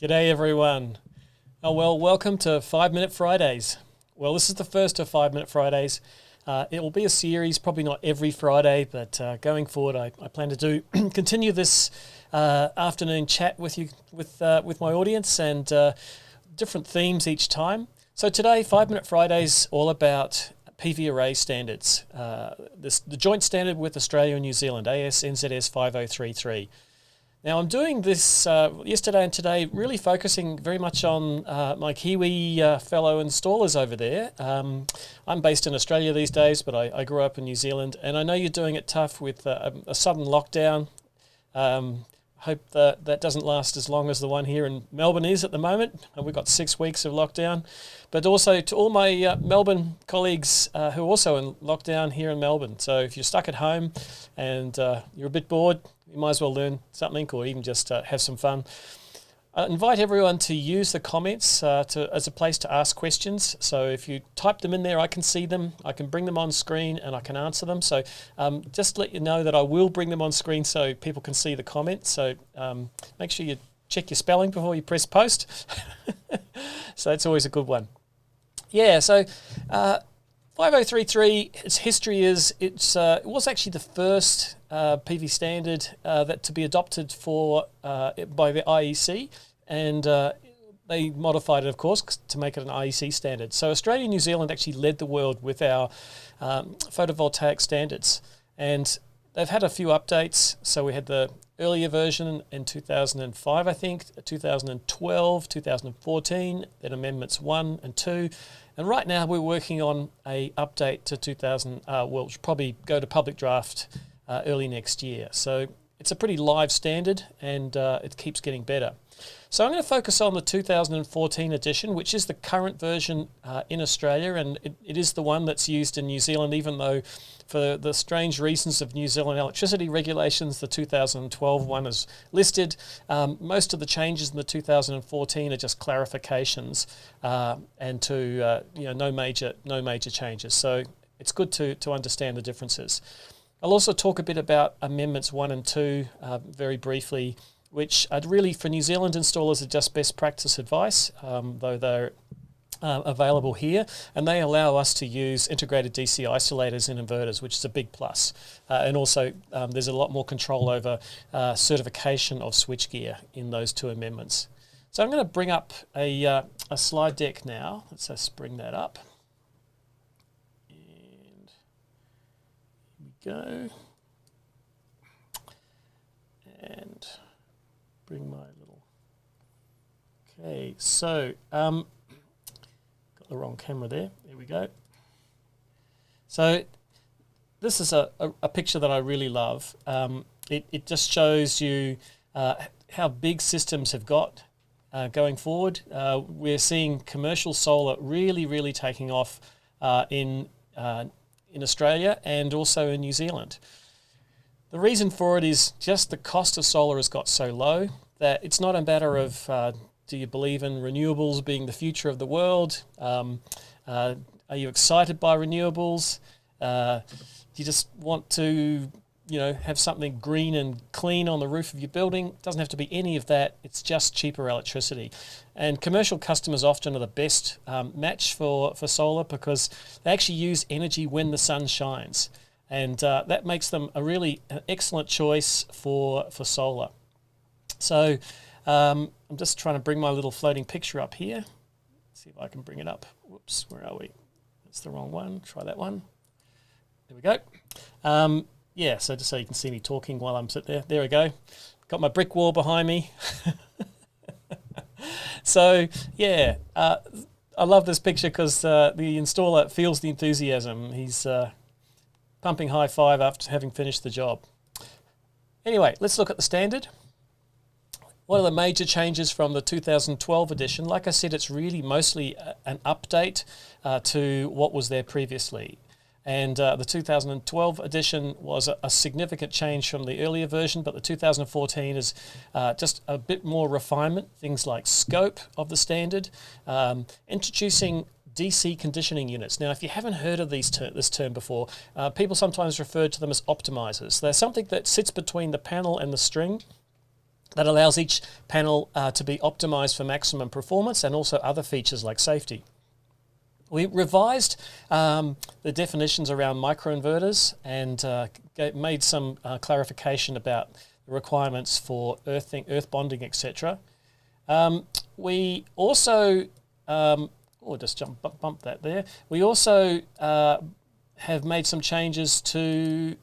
G'day everyone. Welcome to 5 Minute Fridays. Well, this is the first of 5 Minute Fridays. It will be a series, probably not every Friday, but going forward, I plan to do continue this afternoon chat with you, with my audience, and different themes each time. So today, 5 Minute Fridays, all about PV array standards. The joint standard with Australia and New Zealand, AS-NZS 5033. Now, I'm doing this yesterday and today, really focusing very much on my Kiwi fellow installers over there. I'm based in Australia these days, but I grew up in New Zealand, and I know you're doing it tough with a sudden lockdown. Hope that doesn't last as long as the one here in Melbourne is at the moment. We've got 6 weeks of lockdown. But also to all my Melbourne colleagues who are also in lockdown here in Melbourne. So if you're stuck at home and you're a bit bored, you might as well learn something or even just have some fun. I invite everyone to use the comments as a place to ask questions. So if you type them in there, I can see them, I can bring them on screen and I can answer them. So just to let you know that I will bring them on screen so people can see the comments. So make sure you check your spelling before you press post. So that's always a good one. Yeah, so 5033, its history is it was actually the first PV standard that to be adopted by the IEC, and they modified it, of course, to make it an IEC standard. So Australia and New Zealand actually led the world with our photovoltaic standards, and they've had a few updates. So we had the earlier version in 2005, I think, 2012, 2014, then amendments 1 and 2. And right now we're working on a update to 2000, which will probably go to public draft early next year. So it's a pretty live standard, and it keeps getting better. So I'm going to focus on the 2014 edition, which is the current version in Australia, and it is the one that's used in New Zealand, even though for the strange reasons of New Zealand electricity regulations, the 2012 one is listed. Most of the changes in the 2014 are just clarifications, and to no major changes. So it's good to understand the differences. I'll also talk a bit about amendments 1 and 2 very briefly, which are really for New Zealand installers are just best practice advice, though they're available here, and they allow us to use integrated DC isolators in inverters, which is a big plus. And also there's a lot more control over certification of switchgear in those 2 amendments. So I'm going to bring up a slide deck now. Let's just bring that up. And here we go. And bring my little... Okay, so... got the wrong camera there. There we go. So this is a picture that I really love. It just shows you how big systems have got going forward. We're seeing commercial solar really taking off in Australia and also in New Zealand. The reason for it is just the cost of solar has got so low that it's not a matter of do you believe in renewables being the future of the world? Are you excited by renewables? Do you just want to, have something green and clean on the roof of your building? It doesn't have to be any of that. It's just cheaper electricity. And commercial customers often are the best match for solar because they actually use energy when the sun shines. And that makes them an excellent choice for solar. So I'm just trying to bring my little floating picture up here. Let's see if I can bring it up. Whoops, where are we? That's the wrong one. Try that one. There we go. Yeah, so just so you can see me talking while I'm sitting there. There we go. Got my brick wall behind me. So, yeah, I love this picture because the installer feels the enthusiasm. He's pumping high five after having finished the job. Anyway, let's look at the standard. One of the major changes from the 2012 edition, like I said, it's really mostly an update to what was there previously. And the 2012 edition was a significant change from the earlier version, but the 2014 is just a bit more refinement, things like scope of the standard, introducing DC conditioning units. Now, if you haven't heard of this term before, people sometimes refer to them as optimizers. They're something that sits between the panel and the string, that allows each panel to be optimized for maximum performance and also other features like safety. We revised the definitions around microinverters and made some clarification about the requirements for earth bonding, etc. We also, bump that there. We also have made some changes to